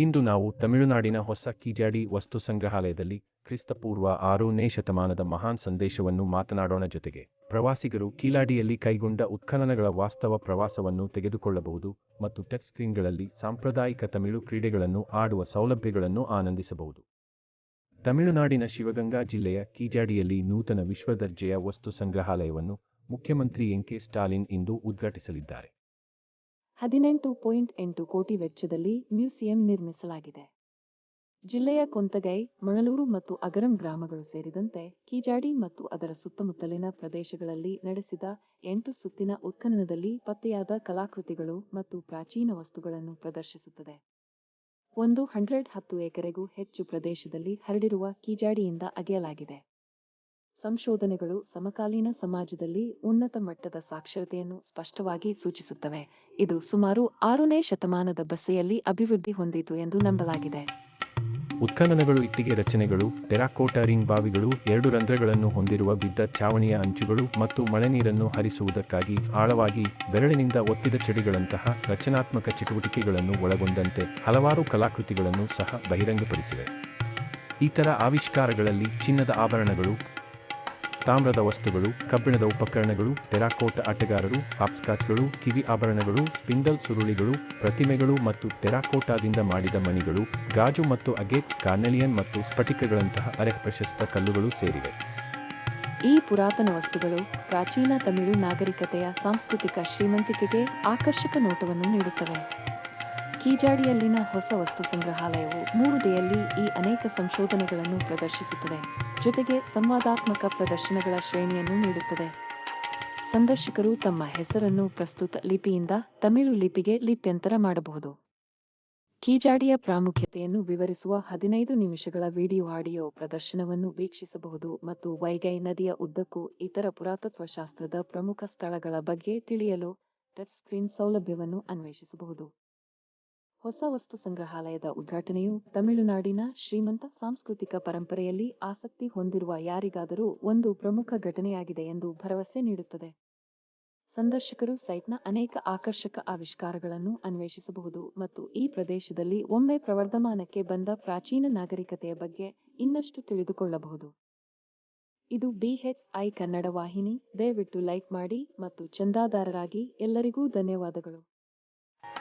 ಇಂದು ನಾವು ತಮಿಳುನಾಡಿನ ಹೊಸ ಕೀಜಾಡಿ ವಸ್ತು ಸಂಗ್ರಹಾಲಯದಲ್ಲಿ ಕ್ರಿಸ್ತಪೂರ್ವ 6ನೇ ಶತಮಾನದ ಮಹಾನ್ ಸಂದೇಶವನ್ನು ಮಾತನಾಡೋಣ. ಜೊತೆಗೆ ಪ್ರವಾಸಿಗರು ಕೀಲಾಡಿಯಲ್ಲಿ ಕೈಗೊಂಡ ಉತ್ಖನನಗಳ ವಾಸ್ತವ ಪ್ರವಾಸವನ್ನು ತೆಗೆದುಕೊಳ್ಳಬಹುದು ಮತ್ತು ಟಚ್ ಸ್ಕ್ರೀನ್ಗಳಲ್ಲಿ ಸಾಂಪ್ರದಾಯಿಕ ತಮಿಳು ಕ್ರೀಡೆಗಳನ್ನು ಆಡುವ ಸೌಲಭ್ಯಗಳನ್ನು ಆನಂದಿಸಬಹುದು. ತಮಿಳುನಾಡಿನ ಶಿವಗಂಗಾ ಜಿಲ್ಲೆಯ ಕೀಜಾಡಿಯಲ್ಲಿ ನೂತನ ವಿಶ್ವದರ್ಜೆಯ ವಸ್ತು ಸಂಗ್ರಹಾಲಯವನ್ನು ಮುಖ್ಯಮಂತ್ರಿ ಎನ್.ಕೆ. ಸ್ಟಾಲಿನ್ ಇಂದು ಉದ್ಘಾಟಿಸಲಿದ್ದಾರೆ. 18.8 ಕೋಟಿ ವೆಚ್ಚದಲ್ಲಿ ಮ್ಯೂಸಿಯಂ ನಿರ್ಮಿಸಲಾಗಿದೆ. ಜಿಲ್ಲೆಯ ಕೊಂತಗೈ, ಮಣಲೂರು ಮತ್ತು ಅಗರಂ ಗ್ರಾಮಗಳು ಸೇರಿದಂತೆ ಕೀಜಾಡಿ ಮತ್ತು ಅದರ ಸುತ್ತಮುತ್ತಲಿನ ಪ್ರದೇಶಗಳಲ್ಲಿ ನಡೆಸಿದ 8 ಸುತ್ತಿನ ಉತ್ಖನನದಲ್ಲಿ ಪತ್ತೆಯಾದ ಕಲಾಕೃತಿಗಳು ಮತ್ತು ಪ್ರಾಚೀನ ವಸ್ತುಗಳನ್ನು ಪ್ರದರ್ಶಿಸುತ್ತದೆ. 110 ಎಕರೆಗೂ ಹೆಚ್ಚು ಪ್ರದೇಶದಲ್ಲಿ ಹರಡಿರುವ ಕೀಜಾಡಿಯಿಂದ ಅಗೆಯಲಾಗಿದೆ. ಸಂಶೋಧನೆಗಳು ಸಮಕಾಲೀನ ಸಮಾಜದಲ್ಲಿ ಉನ್ನತ ಮಟ್ಟದ ಸಾಕ್ಷರತೆಯನ್ನು ಸ್ಪಷ್ಟವಾಗಿ ಸೂಚಿಸುತ್ತವೆ. ಇದು ಸುಮಾರು 6ನೇ ಶತಮಾನದ ಬಸೆಯಲ್ಲಿ ಅಭಿವೃದ್ಧಿ ಹೊಂದಿತು ಎಂದು ನಂಬಲಾಗಿದೆ. ಉತ್ಖನನಗಳು ಇಟ್ಟಿಗೆ ರಚನೆಗಳು, ಟೆರಾಕೋಟಾ ರಿಂಗ್ ಬಾವಿಗಳು, 2 ರಂಧ್ರಗಳನ್ನು ಹೊಂದಿರುವ ಬಿದ್ದ ಛಾವಣಿಯ ಅಂಚುಗಳು ಮತ್ತು ಮಳೆನೀರನ್ನು ಹರಿಸುವುದಕ್ಕಾಗಿ ಆಳವಾಗಿ ಬೆರಳಿನಿಂದ ಒತ್ತಿದ ಚಡಿಗಳಂತಹ ರಚನಾತ್ಮಕ ಚಟುವಟಿಕೆಗಳನ್ನು ಒಳಗೊಂಡಂತೆ ಹಲವಾರು ಕಲಾಕೃತಿಗಳನ್ನು ಸಹ ಬಹಿರಂಗಪಡಿಸಿವೆ. ಇತರ ಆವಿಷ್ಕಾರಗಳಲ್ಲಿ ಚಿನ್ನದ ಆಭರಣಗಳು, ತಾಮ್ರದ ವಸ್ತುಗಳು, ಕಬ್ಬಿಣದ ಉಪಕರಣಗಳು, ಟೆರಾಕೋಟಾ ಆಟಗಾರರು, ಹಾಪ್ಸ್ಕಾಚ್ಗಳು, ಕಿವಿ ಆಭರಣಗಳು, ಸ್ಪಿಂಡಲ್ ಸುರುಳಿಗಳು, ಪ್ರತಿಮೆಗಳು ಮತ್ತು ಟೆರಾಕೋಟಾದಿಂದ ಮಾಡಿದ ಮಣಿಗಳು, ಗಾಜು ಮತ್ತು ಅಗೇಟ್, ಕಾರ್ನೆಲಿಯನ್ ಮತ್ತು ಸ್ಫಟಿಕಗಳಂತಹ ಅರೆ ಪ್ರಶಸ್ತ ಕಲ್ಲುಗಳು ಸೇರಿವೆ. ಈ ಪುರಾತನ ವಸ್ತುಗಳು ಪ್ರಾಚೀನ ತಮಿಳು ನಾಗರಿಕತೆಯ ಸಾಂಸ್ಕೃತಿಕ ಶ್ರೀಮಂತಿಕೆಗೆ ಆಕರ್ಷಕ ನೋಟವನ್ನು ನೀಡುತ್ತವೆ. ಕೀಜಾಡಿಯಲ್ಲಿನ ಹೊಸ ವಸ್ತು ಸಂಗ್ರಹಾಲಯವು 3Dಯಲ್ಲಿ ಈ ಅನೇಕ ಸಂಶೋಧನೆಗಳನ್ನು ಪ್ರದರ್ಶಿಸುತ್ತದೆ, ಜೊತೆಗೆ ಸಂವಾದಾತ್ಮಕ ಪ್ರದರ್ಶನಗಳ ಶ್ರೇಣಿಯನ್ನು ನೀಡುತ್ತದೆ. ಸಂದರ್ಶಕರು ತಮ್ಮ ಹೆಸರನ್ನು ಪ್ರಸ್ತುತ ಲಿಪಿಯಿಂದ ತಮಿಳು ಲಿಪಿಗೆ ಲಿಪ್ಯಂತರ ಮಾಡಬಹುದು. ಕೀಜಾಡಿಯ ಪ್ರಾಮುಖ್ಯತೆಯನ್ನು ವಿವರಿಸುವ 15 ನಿಮಿಷಗಳ ವಿಡಿಯೋ ಆಡಿಯೋ ಪ್ರದರ್ಶನವನ್ನು ವೀಕ್ಷಿಸಬಹುದು ಮತ್ತು ವೈಗೈ ನದಿಯ ಉದ್ದಕ್ಕೂ ಇತರ ಪುರಾತತ್ವಶಾಸ್ತ್ರದ ಪ್ರಮುಖ ಸ್ಥಳಗಳ ಬಗ್ಗೆ ತಿಳಿಯಲು ಟಚ್ ಸ್ಕ್ರೀನ್ ಸೌಲಭ್ಯವನ್ನು ಅನ್ವೇಷಿಸಬಹುದು. ಹೊಸ ವಸ್ತು ಸಂಗ್ರಹಾಲಯದ ಉದ್ಘಾಟನೆಯು ತಮಿಳುನಾಡಿನ ಶ್ರೀಮಂತ ಸಾಂಸ್ಕೃತಿಕ ಪರಂಪರೆಯಲ್ಲಿ ಆಸಕ್ತಿ ಹೊಂದಿರುವ ಯಾರಿಗಾದರೂ ಒಂದು ಪ್ರಮುಖ ಘಟನೆಯಾಗಿದೆ ಎಂದು ಭರವಸೆ ನೀಡುತ್ತದೆ. ಸಂದರ್ಶಕರು ಸೈಟ್ನ ಅನೇಕ ಆಕರ್ಷಕ ಆವಿಷ್ಕಾರಗಳನ್ನು ಅನ್ವೇಷಿಸಬಹುದು ಮತ್ತು ಈ ಪ್ರದೇಶದಲ್ಲಿ ಒಮ್ಮೆ ಪ್ರವರ್ಧಮಾನಕ್ಕೆ ಬಂದ ಪ್ರಾಚೀನ ನಾಗರಿಕತೆಯ ಬಗ್ಗೆ ಇನ್ನಷ್ಟು ತಿಳಿದುಕೊಳ್ಳಬಹುದು. ಇದು BHI ಕನ್ನಡ ವಾಹಿನಿ. ದಯವಿಟ್ಟು ಲೈಕ್ ಮಾಡಿ ಮತ್ತು ಚಂದಾದಾರರಾಗಿ. ಎಲ್ಲರಿಗೂ ಧನ್ಯವಾದಗಳು.